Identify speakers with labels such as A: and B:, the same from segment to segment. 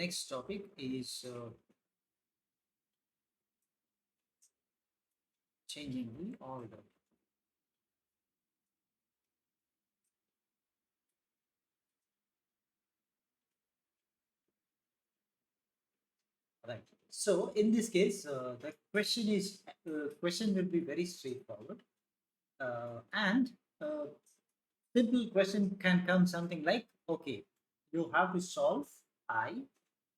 A: next topic is changing the order. Right. So in this case, the question will be very straightforward, and simple question can come something like, okay, you have to solve I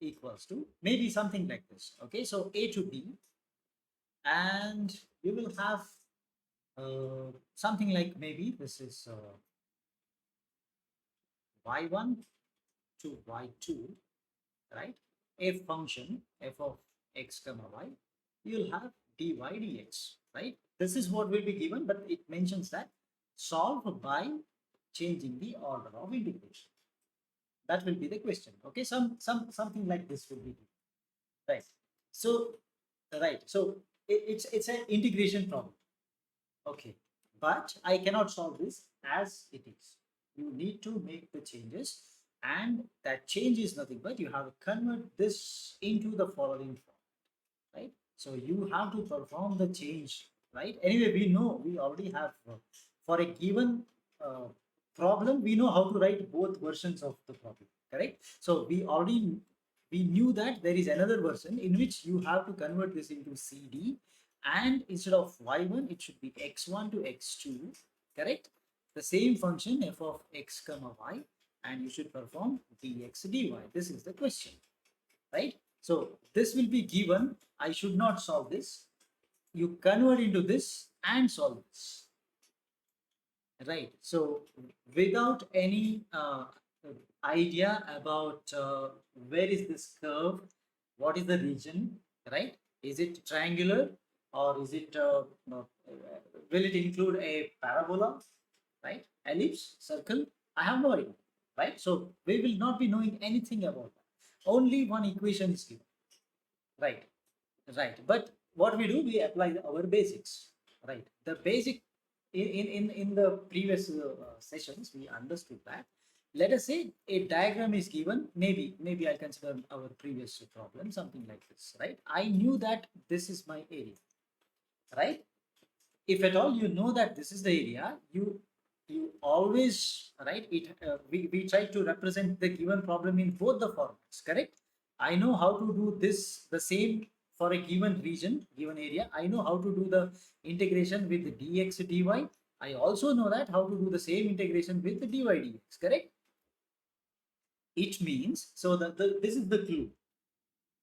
A: equals to maybe something like this. Okay, so A to B, and you will have something like maybe this is y1 to y2, right? F function f of x comma y, you'll have dy dx, right? This is what will be given, but it mentions that solve by changing the order of integration. That will be the question. Okay, something like this will be given, right? So right, so it's an integration problem. Okay, but I cannot solve this as it is. You need to make the changes, and that change is nothing but you have to convert this into the following form, right? So you have to perform the change, right? Anyway, we know we already have for a given problem, we know how to write both versions of the problem, correct? So we knew that there is another version in which you have to convert this into CD, and instead of y1 it should be x1 to x2, correct? The same function f of x comma y, and you should perform dx dy. This is the question, right? So this will be given. I should not solve this. You convert into this and solve this, right? So without any idea about where is this curve, what is the region, right? Is it triangular, or is it will it include a parabola, right? Ellipse, circle? I have no idea, right? So we will not be knowing anything about that. Only one equation is given, right? Right. But what we do, we apply our basics, right? The basic in the previous sessions, we understood that. Let us say a diagram is given. Maybe I consider our previous problem something like this, right? I knew that this is my area, right? If at all you know that this is the area, you always, right, we try to represent the given problem in both the formats, correct? I know how to do this the same for a given region, given area. I know how to do the integration with the dx dy. I also know that how to do the same integration with the dy dx, correct? It means, so this is the clue.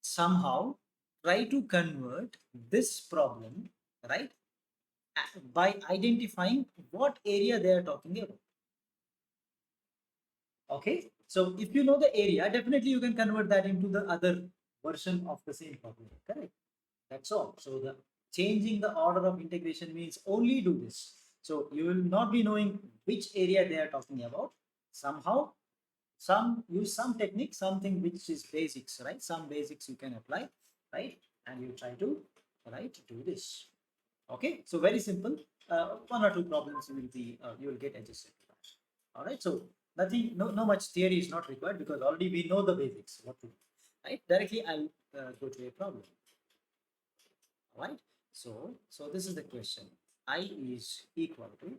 A: Somehow try to convert this problem, right, by identifying what area they are talking about. Okay, so if you know the area, definitely you can convert that into the other version of the same problem, correct? That's all. So the changing the order of integration means only do this. So you will not be knowing which area they are talking about. Somehow, some use some technique, something which is basics, right? Some basics you can apply, right? And you try to, right, do this. Okay, so very simple. One or two problems you will be you will get adjusted to that. All right, so nothing, no much theory is not required because already we know the basics what to do. Right, directly I'll go to a problem. All right, so this is the question. I is equal to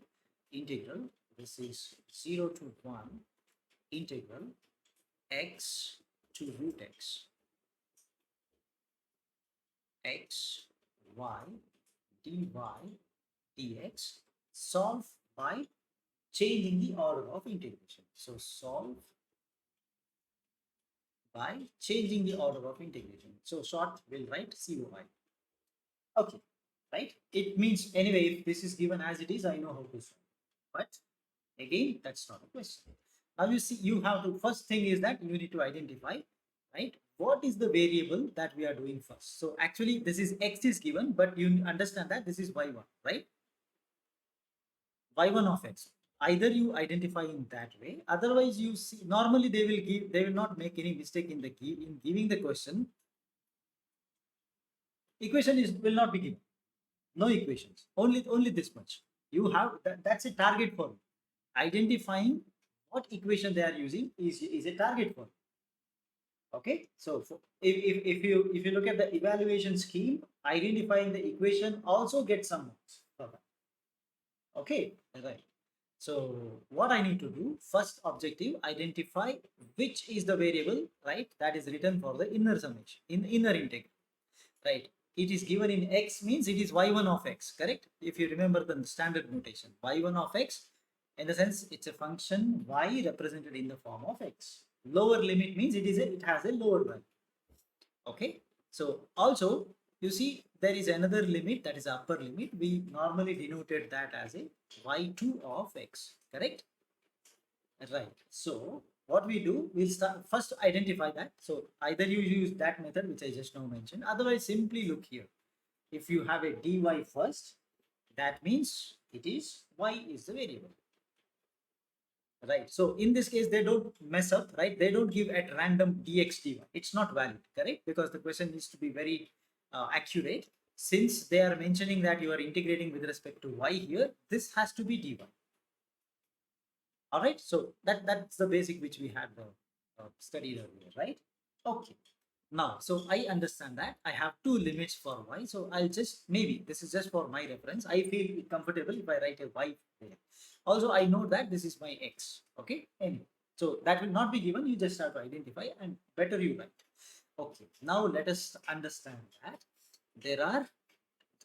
A: integral. This is 0 to 1 integral x to root x y dy dx, solve by changing the order of integration. So solve by changing the order of integration. So short will write COI. Okay, right? It means anyway, if this is given as it is, I know how to solve. But again, that's not a question. Now you see, you have to, first thing is that you need to identify, right? What is the variable that we are doing first? So actually this is x is given, but you understand that this is y1, right? Y1 of x. Either you identify in that way, otherwise you see, normally they will not make any mistake in in giving the question. Equation is will not be given. No equations. Only this much. You have that's a target for you. Identifying what equation they are using is a target for you. Okay, so if you look at the evaluation scheme, identifying the equation also gets some marks for that. Okay, right. So what I need to do, first objective, identify which is the variable, right? That is written for the inner summation, in inner integral, right? It is given in x means it is y1 of x, correct? If you remember the standard notation, y1 of x, in the sense it's a function y represented in the form of x. Lower limit means it has a lower value. Okay, so also you see there is another limit, that is upper limit. We normally denoted that as a y2 of x, correct? Right. So what we do, we'll start first identify that. So either you use that method which I just now mentioned, otherwise simply look here. If you have a dy first, that means it is y is the variable. Right. So in this case, they don't mess up, right? They don't give at random dx dy. It's not valid, correct? Because the question needs to be very accurate. Since they are mentioning that you are integrating with respect to y here, this has to be dy. All right. So that's the basic which we had studied earlier, right? Okay. Now, so I understand that I have two limits for y. So I'll just, maybe this is just for my reference. I feel comfortable if I write a y there. Also, I know that this is my x. Okay. Anyway, so that will not be given. You just have to identify and better you write. Okay. Now let us understand that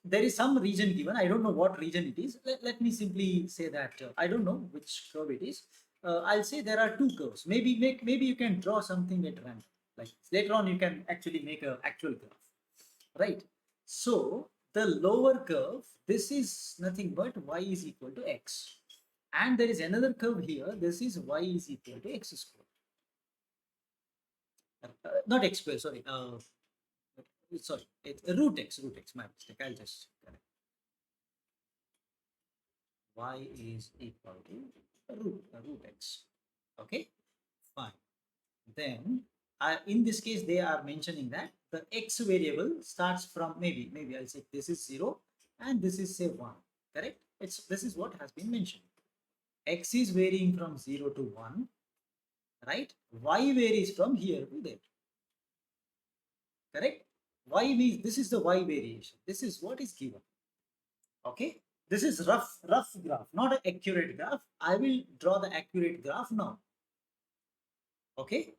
A: there is some region given. I don't know what region it is. Let me simply say that I don't know which curve it is. I'll say there are two curves. Maybe you can draw something at random. Like later on, you can actually make an actual graph, right? So the lower curve, this is nothing but y is equal to x, and there is another curve here. This is y is equal to x square. Not x square. Sorry. It's root x. Root x. My mistake. I'll just correct. Y is equal to root x. Okay, fine. Then in this case, they are mentioning that the x variable starts from, maybe I'll say this is 0 and this is say 1, correct? This is what has been mentioned. X is varying from 0 to 1, right? Y varies from here to there, correct? Y means this is the y variation. This is what is given. Okay, this is rough graph, not an accurate graph. I will draw the accurate graph now. Okay,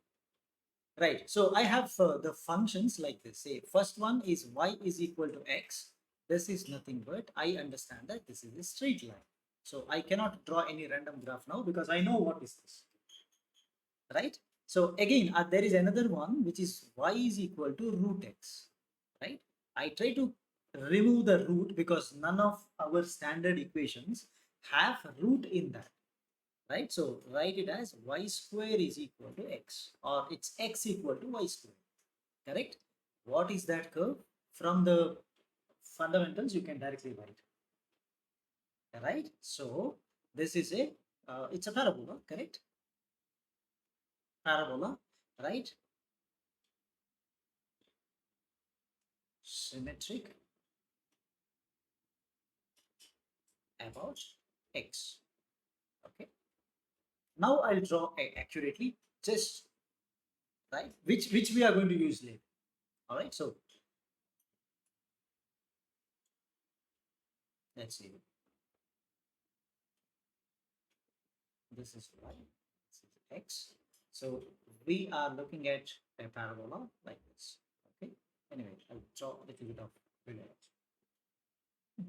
A: right. So I have the functions like this. Say first one is y is equal to x. This is nothing but, I understand that this is a straight line. So I cannot draw any random graph now because I know what is this, right? So again, there is another one which is y is equal to root x, right? I try to remove the root because none of our standard equations have root in that, right? So write it as y square is equal to x, or it's x equal to y square, correct? What is that curve? From the fundamentals, you can directly write, right? So this is it's a parabola, correct? Parabola, right? Symmetric about x. Okay. Now I'll draw accurately, just right, which we are going to use later. All right. So let's see. This is y. This is x. So we are looking at a parabola like this. Okay. Anyway, I'll draw a little bit of relay.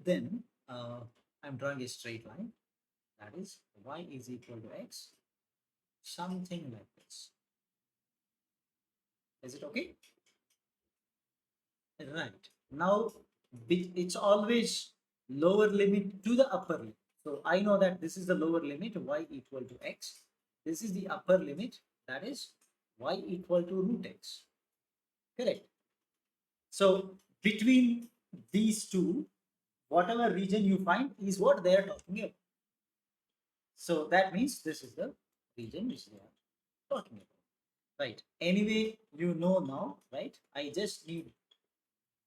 A: Then I'm drawing a straight line. That is y is equal to x. Something like this. Is it okay? Right. Now it's always lower limit to the upper limit. So I know that this is the lower limit, y equal to x. This is the upper limit, that is y equal to root x. Correct. So between these two, whatever region you find is what they are talking about. So that means this is the region which they are talking about. Right. Anyway, you know now, right? I just need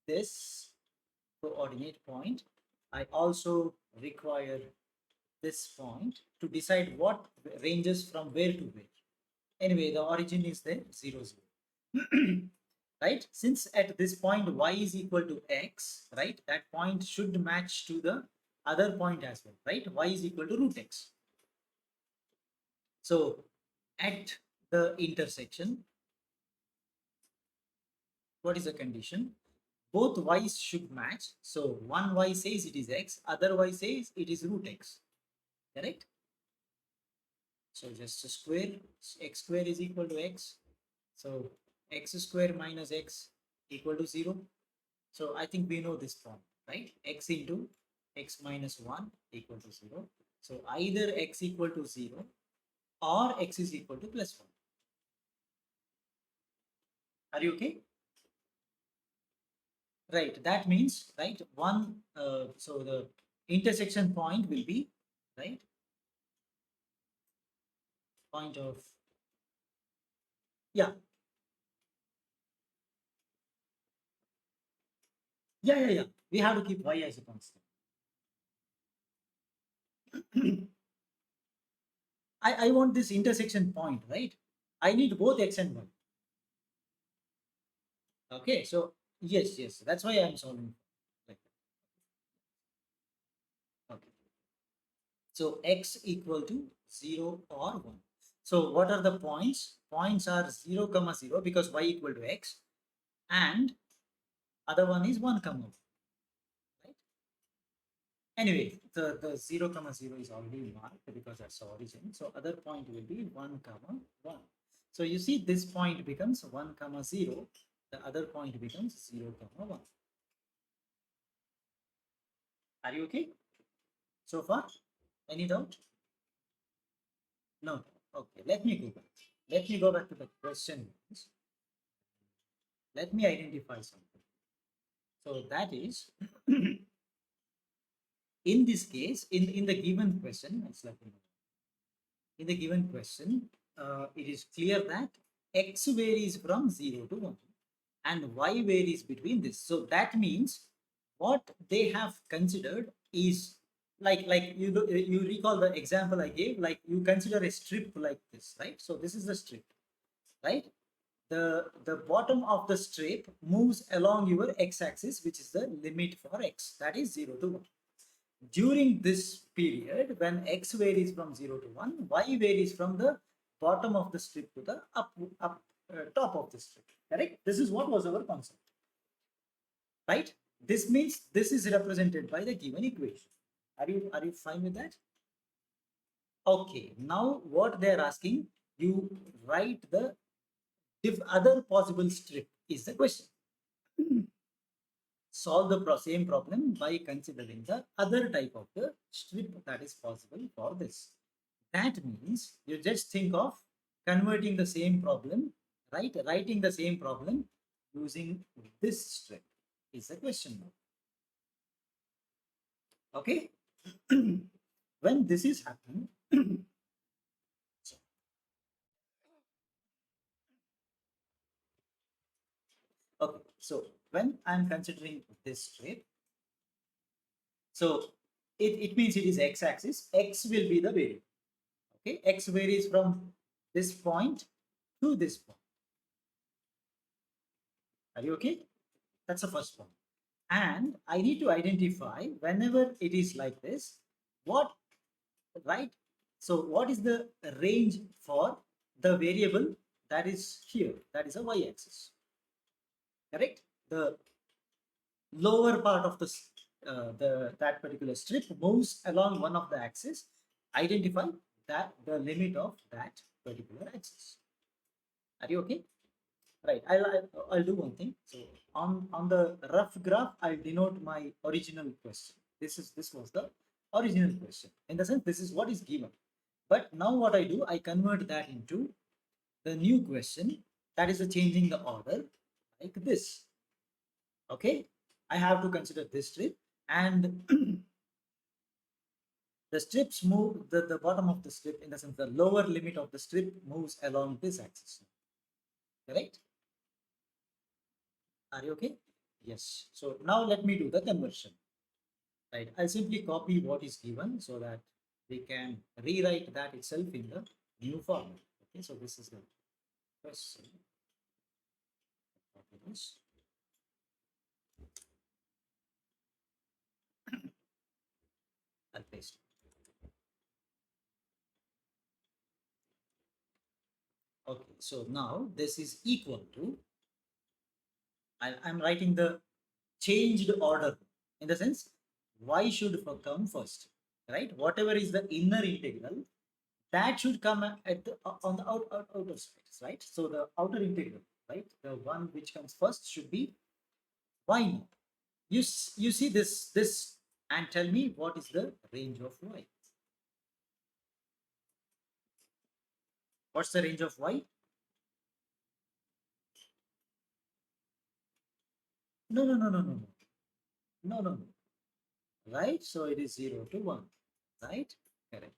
A: this coordinate point. I also require this point to decide what ranges from where to where. Anyway, the origin is there, 0, 0. Right? Since at this point y is equal to x, right? That point should match to the other point as well, right? Y is equal to root x. So at the intersection, what is the condition? Both y's should match. So one y says it is x, other y says it is root x. Correct? So just a square, x square is equal to x. So x square minus x equal to 0. So I think we know this form, right? X into x minus 1 equal to 0. So either x equal to 0 or x is equal to plus 1. Are you okay? Right. That means, right, so the intersection point will be, right, point of, yeah, yeah. We have to keep y as a constant. I want this intersection point, right? I need both x and y. Okay, so yes, that's why I'm solving. Like, okay, so x equal to 0 or 1. So what are the points? Points are 0 comma 0 because y equal to x, and other one is 1 comma 1, right? Anyway, the 0 comma 0 is already marked because that's the origin. So other point will be 1 comma 1. So you see this point becomes 1 comma 0. The other point becomes 0 comma 1. Are you okay so far? Any doubt? No. Okay, let me go back. Let me go back to the question. Let me identify something. So that is, in this case, in the given question, in the given question, it is clear that x varies from 0 to 1 and y varies between this. So that means what they have considered is like you recall the example I gave, like you consider a strip like this, right? So this is the strip, right? The bottom of the strip moves along your x-axis, which is the limit for x, that is 0 to 1. During this period, when x varies from 0 to 1, y varies from the bottom of the strip to the top of the strip. Correct? This is what was our concept, right? This means this is represented by the given equation. Are you fine with that? Okay. Now what they are asking, you write the if other possible strip is the question. Solve the same problem by considering the other type of the strip that is possible for this. That means you just think of converting the same problem, right? Writing the same problem using this strip is the question now. Okay? When this is happening, okay, so when I'm considering this strip, so it means it is x-axis, x will be the variable. Okay, x varies from this point to this point. Are you okay? That's the first point. And I need to identify whenever it is like this, what, right? So what is the range for the variable that is here? That is a y-axis, correct? The lower part of the that particular strip moves along one of the axes. Identify that the limit of that particular axis. Are you okay? Right. I'll do one thing. So on the rough graph, I'll denote my original question. This was the original question. In the sense, this is what is given. But now what I do, I convert that into the new question. That is the changing the order like this. Okay. I have to consider this strip, and the strips move the bottom of the strip, in the sense the lower limit of the strip moves along this axis. Correct? Are you okay? Yes. So now let me do the conversion. Right. I'll simply copy what is given so that we can rewrite that itself in the new format. Okay. So this is the question. Copy this. I'll paste it. Okay, so now this is equal to, I'm writing the changed order, in the sense y should come first, right? Whatever is the inner integral, that should come at the on the outer side, right? So the outer integral, right, the one which comes first should be y naught. You see this and tell me what is the range of y. What's the range of y? No, no, no, no, no, no, no, no, no. Right? So it is 0 to 1. Right? Correct.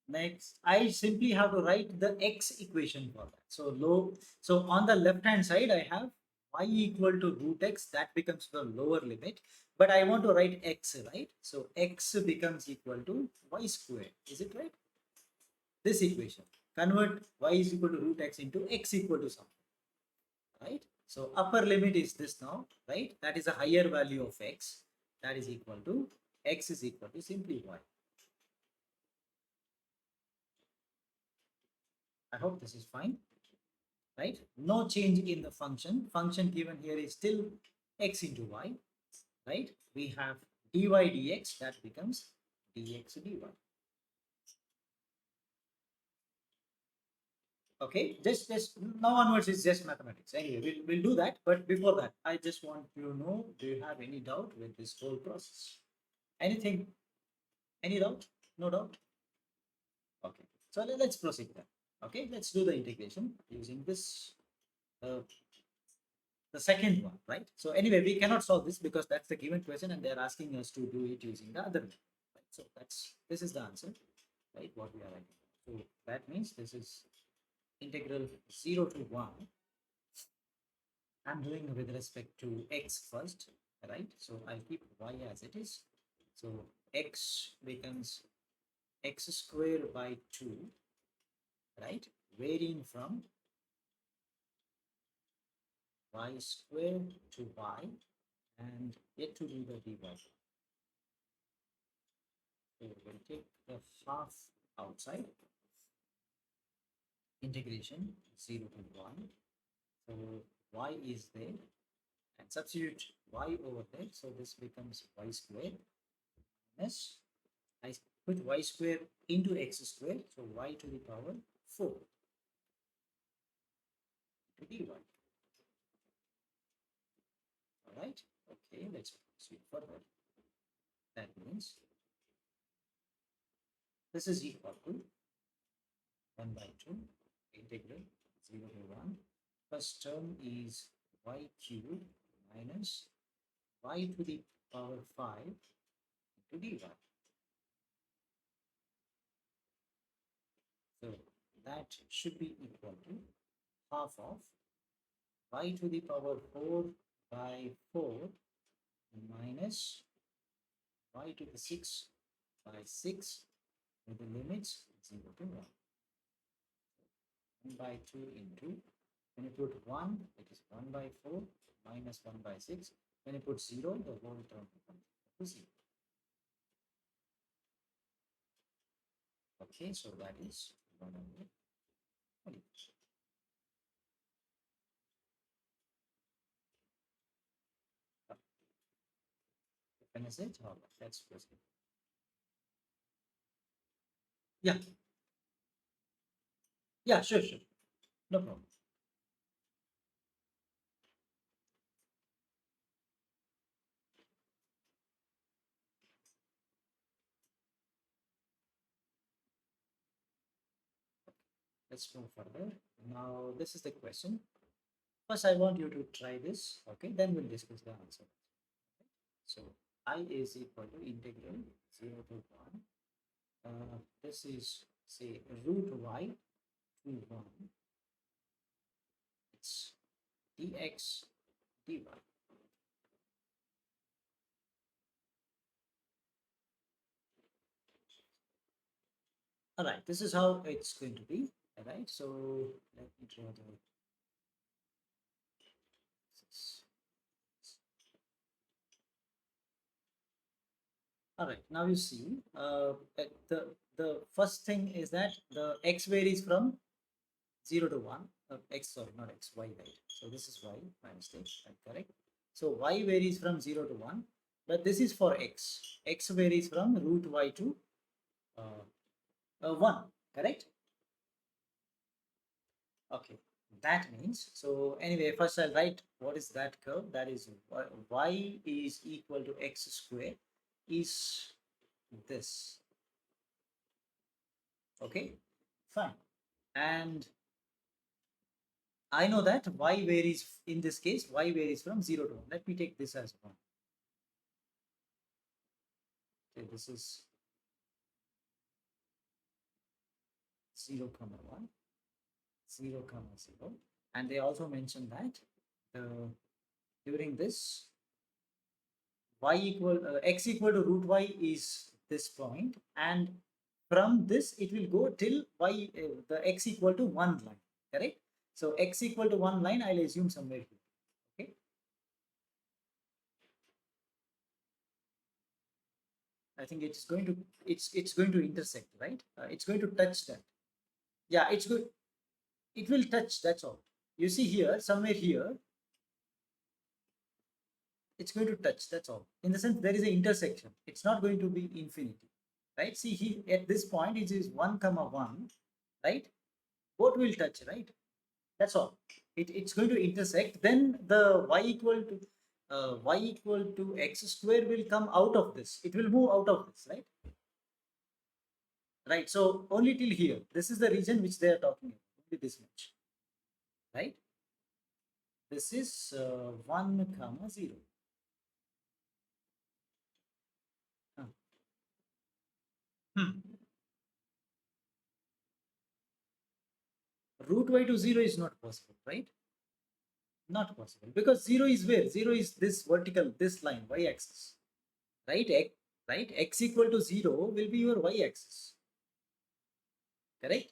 A: Next, I simply have to write the x equation for that. So low. So on the left hand side, I have y equal to root x. That becomes the lower limit. But I want to write x, right? So x becomes equal to y squared. Is it right? This equation. Convert y is equal to root x into x equal to something. Right? So upper limit is this now, right? That is a higher value of x. That is equal to x is equal to simply y. I hope this is fine, right? No change in the function. Function given here is still x into y, right? We have dy dx, that becomes dx dy. Okay, just now onwards is just mathematics. Anyway, we'll do that. But before that, I just want you to know, do you have any doubt with this whole process? Anything? Any doubt? No doubt? Okay. So let's proceed then. Okay, let's do the integration using this uh, the second one, right? So anyway, we cannot solve this because that's the given question and they're asking us to do it using the other method, right? So this is the answer, right? What we are writing. So that means this is integral 0 to 1. I'm doing with respect to x first, right? So I'll keep y as it is. So x becomes x squared by 2, right? Varying from y squared to y, and yet to do the dy. So we'll take the half outside, integration 0 to 1. So y is there and substitute y over there. So this becomes y squared minus, I put y squared into x squared. So y to the power 4 to dy. All right. Okay, let's proceed further. That means this is equal to 1 by 2 integral 0 to 1. First term is y cubed minus y to the power 5 into dy. So that should be equal to half of y to the power 4 by 4 minus y to the 6 by 6 with the limits 0 to 1. 1 by 2 into, when you put 1, it is 1 by 4 minus 1 by 6. When you put 0, the whole term becomes equal to 0. Okay, so that is 1 over 20. Finish it? All right, let's proceed. Yeah, yeah, sure, sure. No problem. Let's move further. Now, this is the question. First, I want you to try this, okay? Then we'll discuss the answer. So, I is equal to integral 0 to 1. This is, say, root y to 1. It's dx dy. All right, this is how it's going to be. All right, so let me draw the All right, now you see, the first thing is that the x varies from 0 to 1. X, sorry, not x, y, right? So this is y, my mistake, I'm correct. So y varies from 0 to 1, but this is for x. X varies from root y to 1, correct? Okay, that means, so anyway, first I'll write what is that curve. That is y is equal to x square is this. Okay, fine. And I know that y varies, in this case, y varies from 0 to 1. Let me take this as 1. Okay, this is 0 comma 1, 0 comma 0. And they also mentioned that during this x equal to root y is this point, and from this it will go till y the x equal to 1 line, correct? So x equal to 1 line I'll assume somewhere here. Okay, I think it's going to intersect, right? It's going to touch that. Yeah, it's good. It will touch, that's all. You see here, somewhere here, it's going to touch, that's all. In the sense there is an intersection, it's not going to be infinity, right? See, he at this point it is 1 comma 1, right? Both will touch, right? That's all. It's going to intersect. Then the y equal to x square will come out of this. It will move out of this, right? Right. So only till here. This is the region which they are talking about. Only this much, right? This is 1 comma 0. Huh. Hmm. Root y to 0 is not possible, right? Not possible, because 0 is where? 0 is this vertical, this line, y axis, right? Right? X equal to 0 will be your y axis, correct?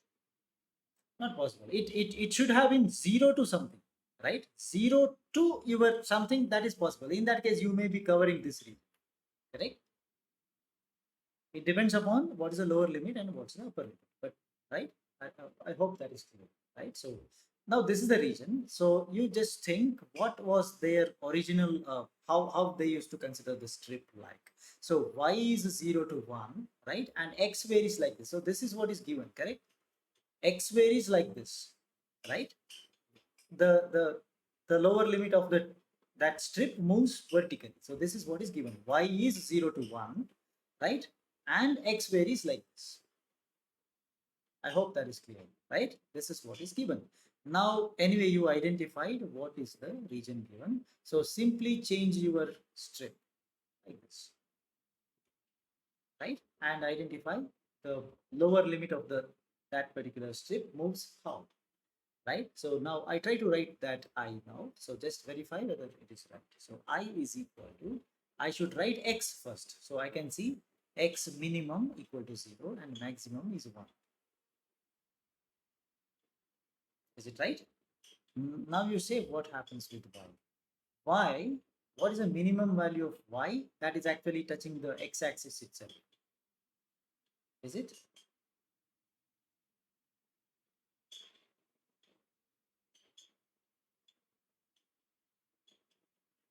A: Not possible. It should have been 0 to something, right? 0 to your something, that is possible. In that case, you may be covering this region, correct? It depends upon what is the lower limit and what's the upper limit. But right, I hope that is clear, right? So now this is the region. So you just think what was their original, how they used to consider the strip like. So y is 0 to 1, right? And x varies like this. So this is what is given, correct? X varies like this, right? The lower limit of the that strip moves vertically. So this is what is given. Y is 0 to 1, right? And x varies like this. I hope that is clear, right? This is what is given. Now, anyway, you identified what is the region given. So simply change your strip like this, right? And identify the lower limit of the that particular strip moves how, right? So now I try to write that I now. So just verify whether it is right. So I is equal to, I should write x first. So I can see x minimum equal to 0 and maximum is 1. Is it right? Now you say what happens with y. Y, what is the minimum value of y that is actually touching the x-axis itself? Is it?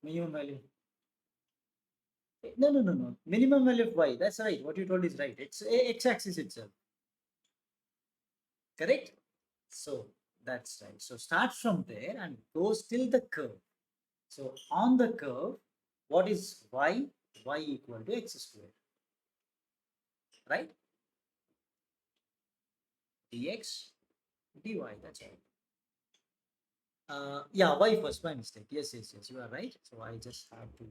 A: Minimum value. No, no, no, no. Minimum value of y. That's right. What you told is right. It's x-axis itself. Correct? So that's right. So start from there and goes till the curve. So on the curve, what is y? Y equal to x square, right? Dx dy. That's right. Yeah, y first. My mistake. Yes, yes, yes. You are right. So I just have to,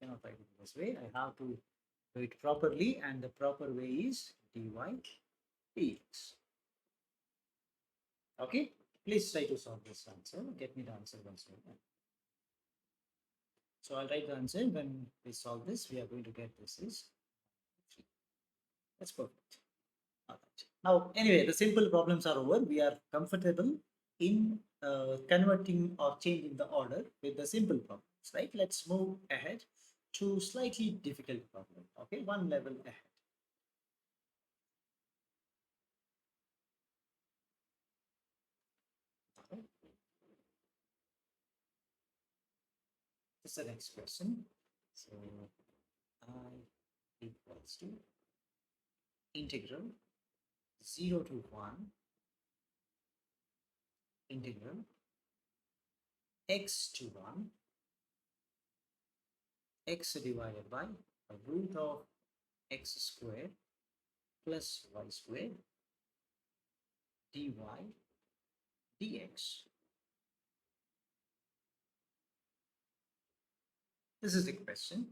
A: cannot write it this way. I have to do it properly, and the proper way is dy dx. Okay. Please try to solve this answer. Get me the answer once more. So I'll write the answer. When we solve this, we are going to get this is 3. That's perfect. All right. Now, anyway, the simple problems are over. We are comfortable in converting or changing the order with the simple problems, right? Let's move ahead to slightly difficult problem. Okay, one level ahead. Okay. This is the next question. So I equals to integral 0 to 1 integral x to 1 x divided by a root of x squared plus y squared dy dx. This is the question.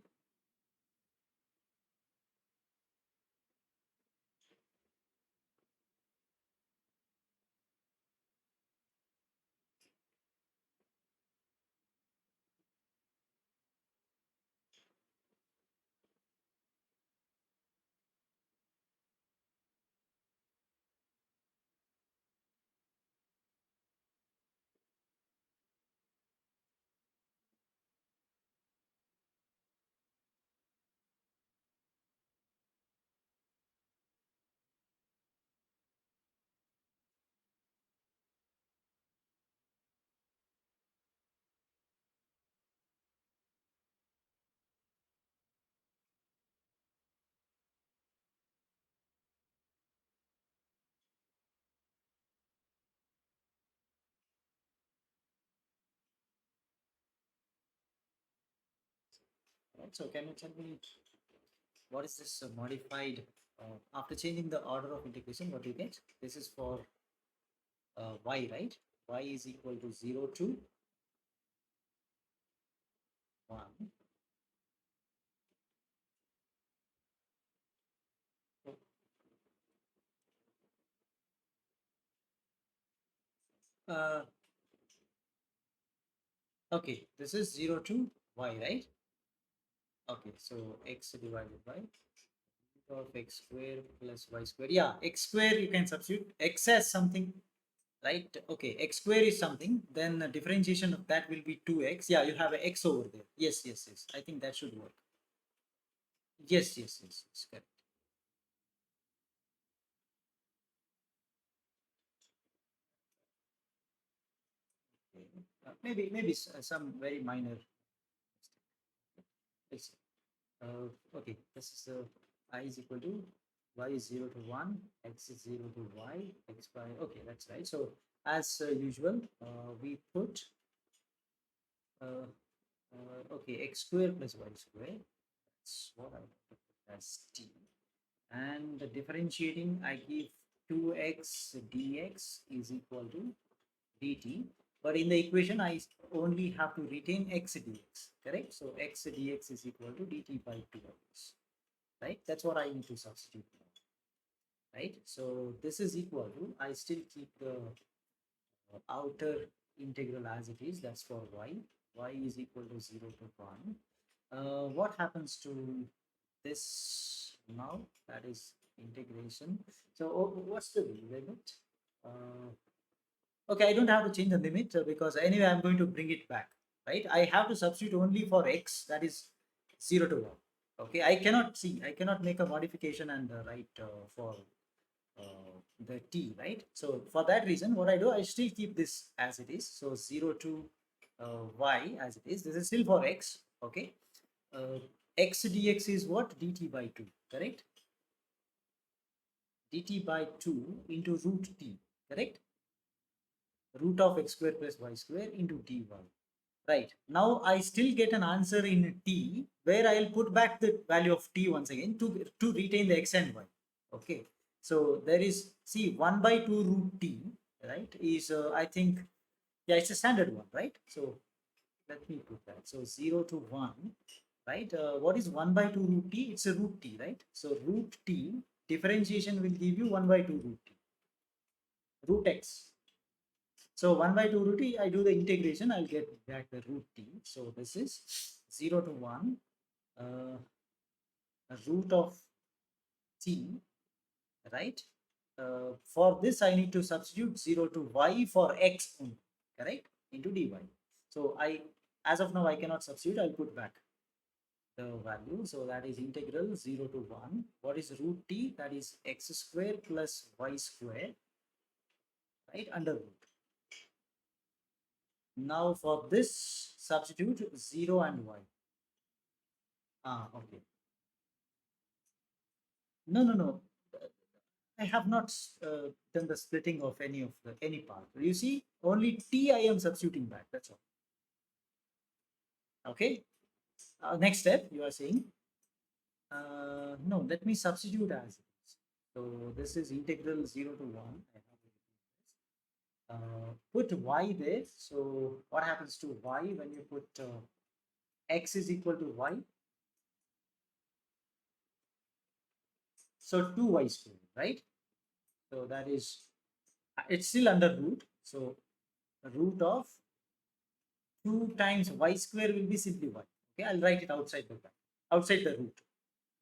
A: Right, so can you tell me what is this modified after changing the order of integration? What do you get? This is for y, right? Y is equal to 0 to 1. Uh, okay, this is 0 to y, right? Okay, so x divided by root of x square plus y square. Yeah, x square you can substitute. X as something, right? Okay, x square is something. Then the differentiation of that will be 2x. Yeah, you have a x over there. Yes, yes, yes. I think that should work. Yes, yes, yes, yes. Correct. Okay. Maybe some very minor. It's, okay, this is I is equal to y is 0 to 1, x is 0 to y, x by, okay, that's right. So as usual, we put, uh, okay, x square plus y square, that's what I put as t. And the differentiating, I give 2x dx is equal to dt. But in the equation, I only have to retain x dx, correct? So x dx is equal to dt by 2x, right? That's what I need to substitute now, right? So this is equal to, I still keep the outer integral as it is, that's for y. Y is equal to 0 to 1. What happens to this now? That is integration. So what's the limit? Uh, Okay, I don't have to change the limit because anyway, I'm going to bring it back, right? I have to substitute only for x, that is 0 to 1. Okay, I cannot make a modification and write for the t, right? So for that reason, what I do, I still keep this as it is. So 0 to y as it is. This is still for x, okay? Uh, x dx is what? dt by 2, correct? dt by 2 into root t, correct? Root of x square plus y square into dy. Right. Now I still get an answer in t where I'll put back the value of t once again to retain the x and y. Okay. So there is, see, 1 by 2 root t, right, is, I think, yeah, it's a standard one, right? So let me put that. So 0 to 1, right? What is 1 by 2 root t? It's a root t, right? So root t differentiation will give you 1 by 2 root t, root x. So 1 by 2 root t, I do the integration, I'll get back the root t. So this is 0 to 1, uh, root of t, right? For this, I need to substitute 0 to y for x only, correct? Into dy. So as of now, I cannot substitute, I'll put back. the value. So that is integral 0 to 1. What is root t? That is x square plus y square, right, under root. Now for this, substitute 0 and y. Ah, okay. No, no, no. I have not done the splitting of any part. You see, only t I am substituting back. That's all. Okay. Next step, you are saying. No, let me substitute as it is. So this is integral 0 to 1. I have put y there. So what happens to y when you put x is equal to y? So 2y squared, right? So that is, it's still under root. So root of 2 times y square will be simply y. Okay, I'll write it outside outside the root.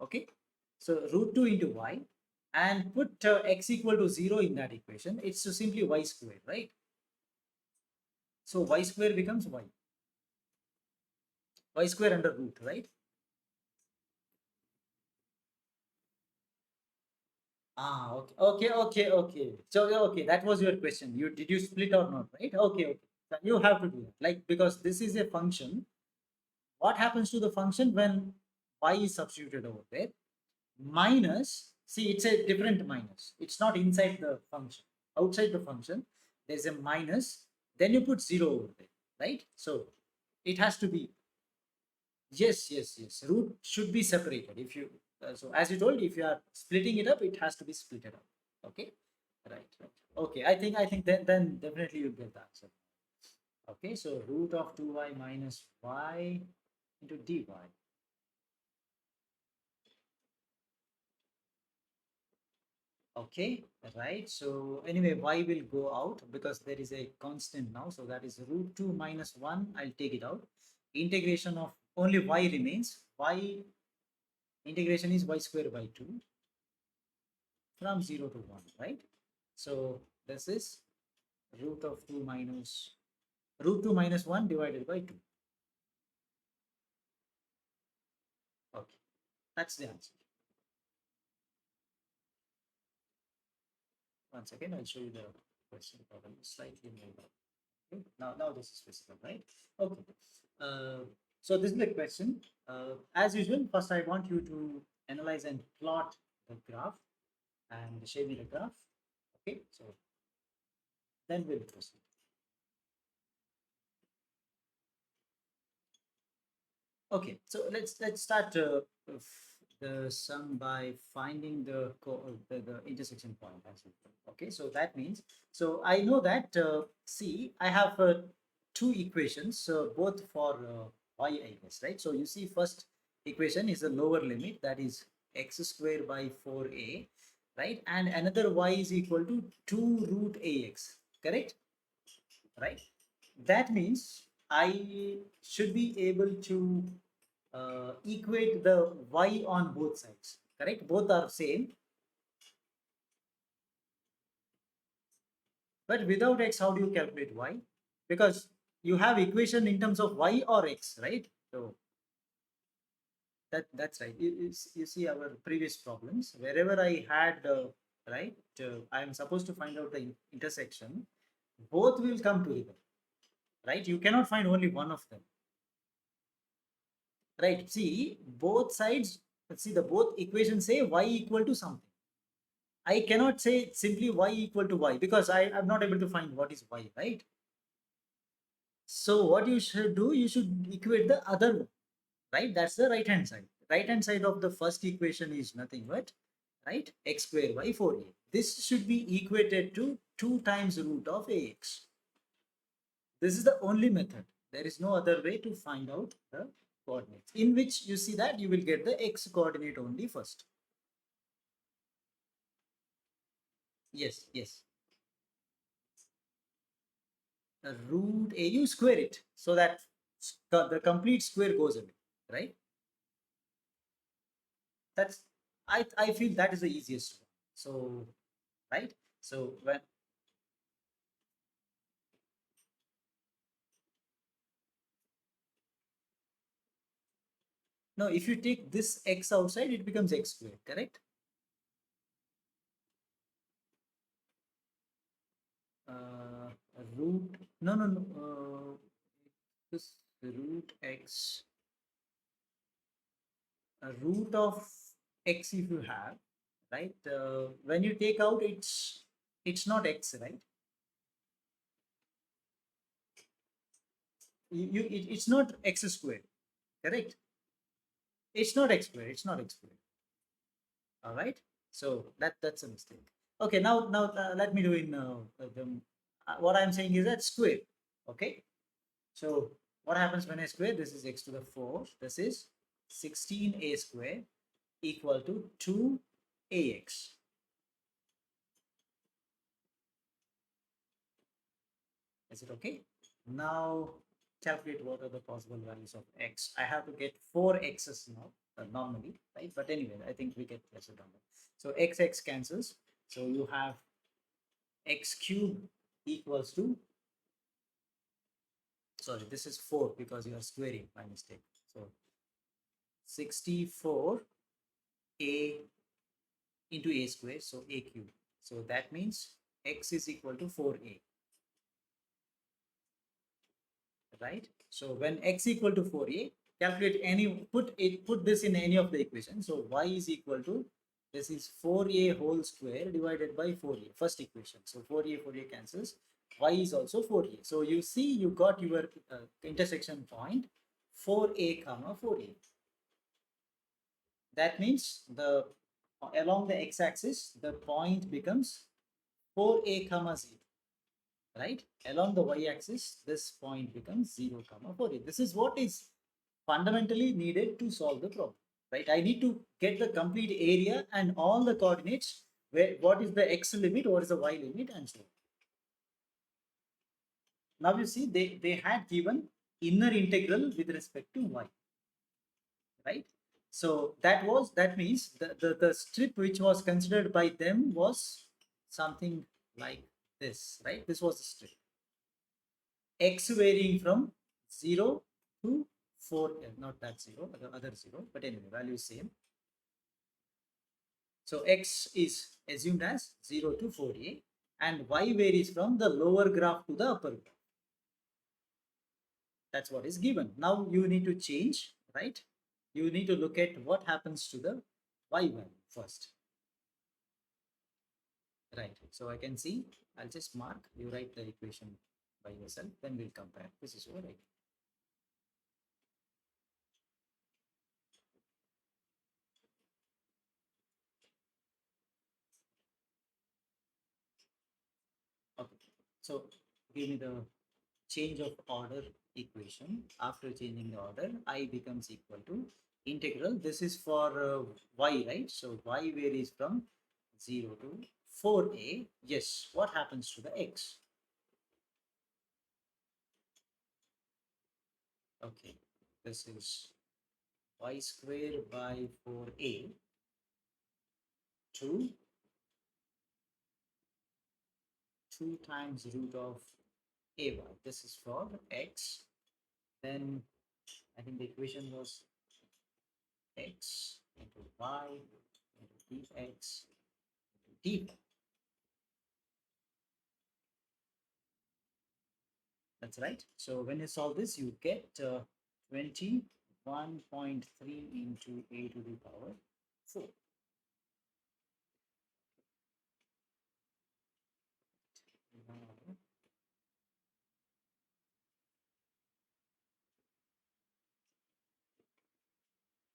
A: Okay, so root 2 into y, and put x equal to 0 in that equation. It's so simply y square, right? So y square becomes y square under root, right? Ah, okay, okay, okay, okay. So okay, that was your question. You did you split or not, right? Okay, okay. So you have to do it, like, because this is a function. What happens to the function when y is substituted over there? Minus, see, it's a different minus. It's not inside the function. Outside the function, there's a minus. Then you put 0 over there, right? So it has to be, yes, yes, yes. Root should be separated. If you so as you told, if you are splitting it up, it has to be split up. Okay, right, right. Okay, I think then definitely you'll get the answer. Okay, so root of 2y minus y into dy. Okay, right. So anyway, y will go out because there is a constant now. So that is root 2 minus 1. I'll take it out. Integration of only y remains. Y integration is y square by 2 from 0 to 1, right? So this is root of 2 minus root 2 minus 1 divided by 2. Okay, that's the answer. Once again, I'll show you the question problem slightly more. Okay. Now this is visible, right? Okay. Uh, so this is the question. As usual, first I want you to analyze and plot the graph and show me the graph. Okay, so then we'll proceed. Okay, so let's start the sum by finding the intersection point as well. Okay, so that means, so I know that see, I have two equations, both for y, I guess, right? So you see, first equation is the lower limit, that is x square by 4a, right? And another y is equal to 2 root ax, correct? Right? That means I should be able to equate the y on both sides, correct? Both are same, but without x, how do you calculate y? Because you have equation in terms of y or x, right? So that's right. You see our previous problems, wherever I had right, I am supposed to find out the intersection. Both will come together, right? You cannot find only one of them, right? See, both sides. See, the both equations say y equal to something. I cannot say simply y equal to y because I am not able to find what is y, right? So what you should do, you should equate the other one, right? That's the right hand side. Right hand side of the first equation is nothing but, right, x square by 4a. This should be equated to 2 times root of ax. This is the only method. There is no other way to find out the coordinates, in which you see that you will get the x coordinate only first. Yes, yes. Root a, you square it so that the complete square goes away, right? That's, I feel that is the easiest one. So right, so when, Now, if you take this x outside, it becomes x squared, correct? Uh, root, no, no, no, this root x, root of x if you have, right? When you take out, it's not x, right? It's not x squared, correct? It's not x squared. It's not x squared. All right. So that's a mistake. Okay. Now let me do in what I'm saying is that square. Okay. So what happens when I square? This is x to the 4. This is 16a square equal to 2ax. Is it okay? Now calculate what are the possible values of x. I have to get 4x's now normally, right? But anyway, I think we get lesser number. So x cancels. So you have x cube equals to, sorry, this is 4 because you are squaring by mistake. So 64a into a square, so a cube. So that means x is equal to 4a, right? So when x equal to 4a, calculate any, put this in any of the equations. So y is equal to, this is 4a whole square divided by 4a, first equation. So 4a cancels, y is also 4a. So you see you got your intersection point 4a comma 4a. That means the along the x-axis the point becomes 4a comma 0, right? Along the y-axis this point becomes 0 comma 4a. This is what is fundamentally needed to solve the problem, right? I need to get the complete area and all the coordinates, where what is the x limit, what is the y limit, and so on. Now you see they had given inner integral with respect to y, right? So that means the strip which was considered by them was something like this, right? This was the strip. X varying from 0 to 4, not that 0, the other 0, but anyway, value is same. So x is assumed as 0 to 4a and y varies from the lower graph to the upper graph. That's what is given. Now you need to change, right? You need to look at what happens to the y value first. Right. So I can see, I'll just mark, you write the equation by yourself, then we'll compare. This is what I. Okay. So give me the change of order equation. After changing the order, I becomes equal to integral. This is for y, right? So y varies from 0 to 4a. Yes. What happens to the x? Okay. This is y square by 4a to 2 times root of ay. This is for x. Then I think the equation was x into y into dx into dy. That's right. So when you solve this, you get 21.3 into a to the power 4.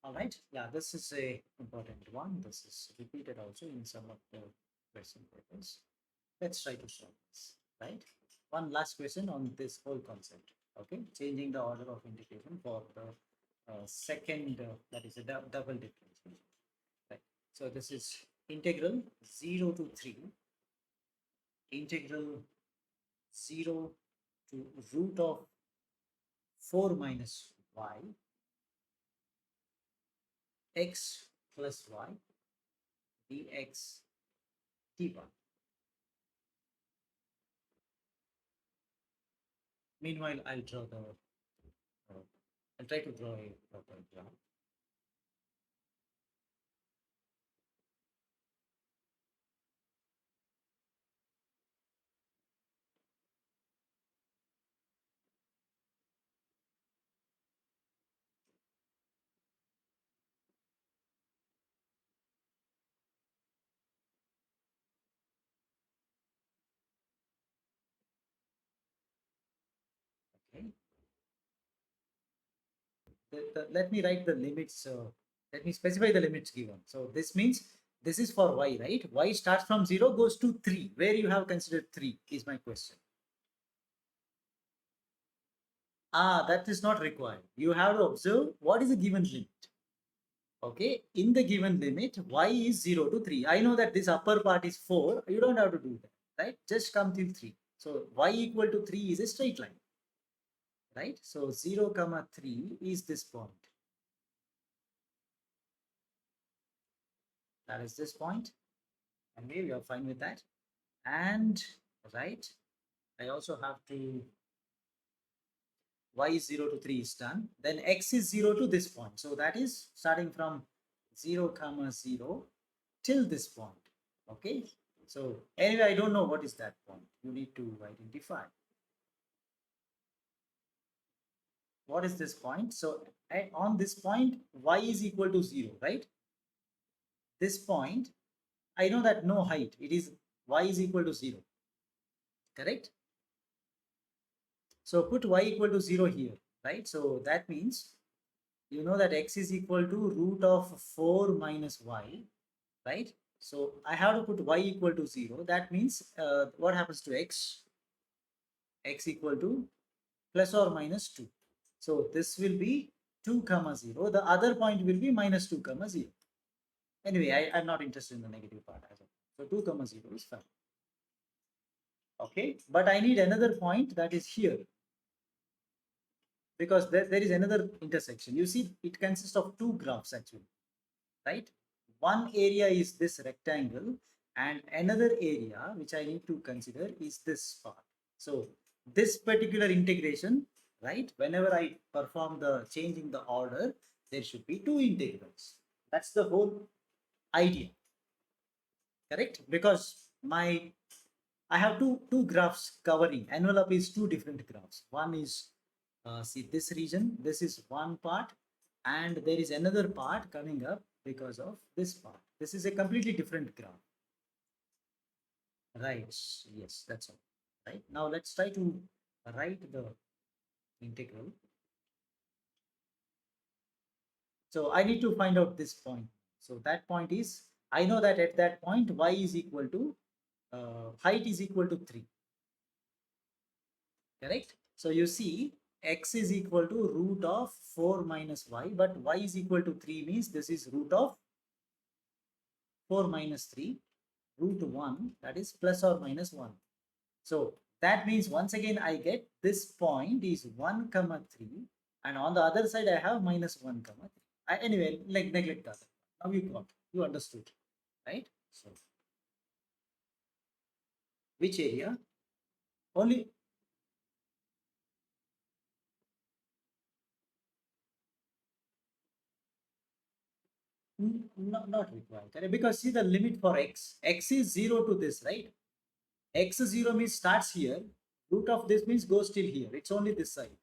A: All right. Yeah, this is a important one. This is repeated also in some of the question papers. Let's try to solve this, right? One last question on this whole concept. Okay, changing the order of integration for the second, that is a double differentiation. Right. So this is integral 0 to 3, integral 0 to root of 4 minus y, x plus y, dx dy. Meanwhile, I'll try to draw a proper graph. let me write the limits. Let me specify the limits given. So this means this is for y, right? Y starts from 0, goes to 3. Where you have considered 3 is my question. Ah, that is not required. You have to observe what is the given limit. Okay, in the given limit, y is 0 to 3. I know that this upper part is 4. You don't have to do that, right? Just come till 3. So y equal to 3 is a straight line, right? So 0 comma 3 is this point. That is this point. And we are fine with that. And right, I also have to y is 0 to 3 is done. Then x is 0 to this point. So that is starting from 0 comma 0 till this point. Okay. So anyway, I don't know what is that point. You need to identify. What is this point? So on this point, y is equal to 0, right? This point, I know that no height. It is y is equal to 0. Correct? So put y equal to 0 here, right? So that means you know that x is equal to root of 4 minus y, right? So I have to put y equal to 0. That means what happens to x? X equal to plus or minus 2. So this will be 2 comma 0. The other point will be minus 2 comma 0. Anyway, I'm not interested in the negative part as well. So 2 comma 0 is fine. Okay, but I need another point that is here because there is another intersection. You see, it consists of two graphs actually, right? One area is this rectangle and another area which I need to consider is this part. So this particular integration, right? Whenever I perform the change in the order, there should be two integrals. That's the whole idea, correct? Because I have two graphs covering. Envelope is two different graphs. One is see this region. This is one part, and there is another part coming up because of this part. This is a completely different graph. Right. Yes, that's all. Right. Now let's try to write the integral. So I need to find out this point. So that point is, I know that at that point y is equal to height is equal to 3. Correct? So you see x is equal to root of 4 minus y, but y is equal to 3 means this is root of 4 minus 3, root 1, that is plus or minus 1. So that means once again I get this point is 1 comma 3 and on the other side I have minus 1 comma 3. Anyway, like neglect that. Now you got, you understood, right? So which area? Only not required, correct? Because see the limit for x is 0 to this, right? X 0 means starts here, root of this means goes till here. It's only this side,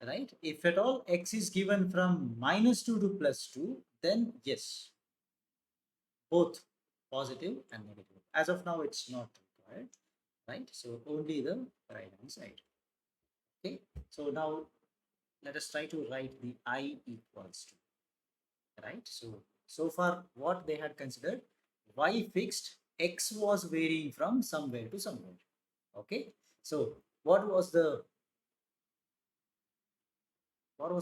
A: right? If at all x is given from minus 2 to plus 2, then yes, both positive and negative. As of now, it's not required, right? So only the right hand side. Okay. So now let us try to write the I equals to, right? So far what they had considered, y fixed, x was varying from somewhere to somewhere. Okay. So what was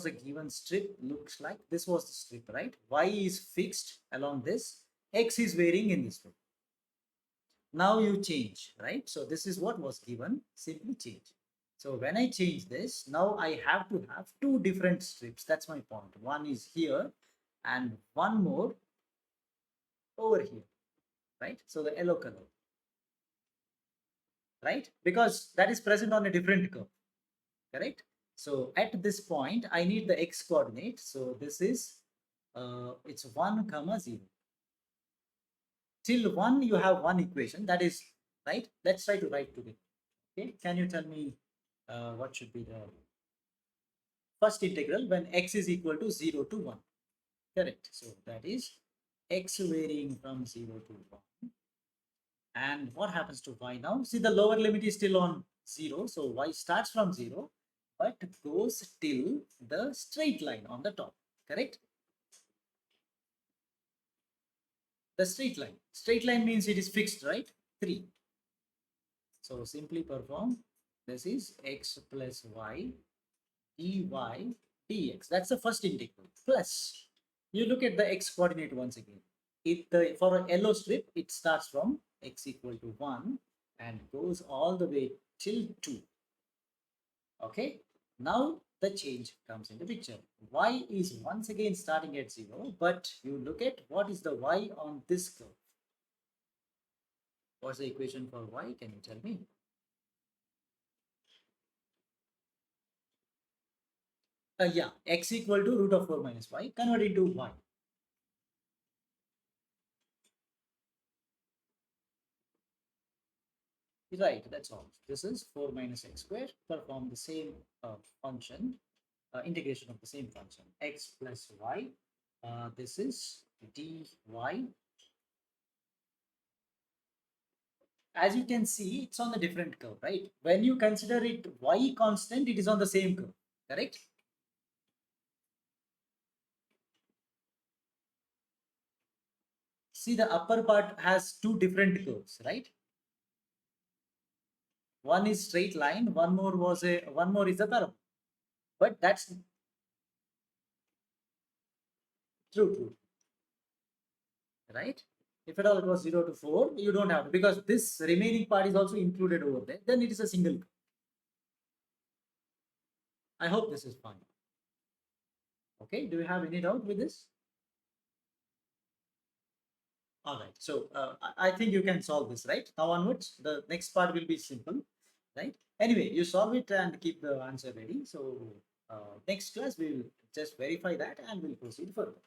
A: a given strip looks like? This was the strip, right? Y is fixed along this, x is varying in this way. Now you change, right? So this is what was given, simply change. So when I change this, now I have to have two different strips. That's my point. One is here and one more over here, right? So the yellow color, right? Because that is present on a different curve, correct? So at this point, I need the x coordinate. So this is, it's 1 comma 0. Till 1, you have one equation. That is, right? Let's try to write together. Okay. Can you tell me what should be the first integral when x is equal to 0 to 1? Correct. So that is x varying from 0 to 1. And what happens to y now? See, the lower limit is still on 0. So y starts from 0. but goes till the straight line on the top, correct? The straight line. Straight line means it is fixed, right? 3. So simply perform. This is x plus y dy dx. That's the first integral. Plus, you look at the x coordinate once again. For a yellow strip, it starts from x equal to 1 and goes all the way till 2. Okay. Now the change comes into picture. Y is once again starting at 0, but you look at what is the y on this curve. What's the equation for y? Can you tell me? Yeah, x equal to root of 4 minus y. Convert into y. Right, that's all. This is 4 minus x squared. Perform the same function, integration of the same function. X plus y. This is dy. As you can see, it's on a different curve, right? When you consider it y constant, it is on the same curve, correct? See, the upper part has two different curves, right? One is straight line, one more is a curve. But that's true, right? If at all it was 0 to 4, you don't have to, because this remaining part is also included over there. Then it is a single curve. I hope this is fine. Okay, do you have any doubt with this? All right, so I think you can solve this, right? Now onwards, the next part will be simple, right? Anyway, you solve it and keep the answer ready. So next class, we'll just verify that and we'll proceed further.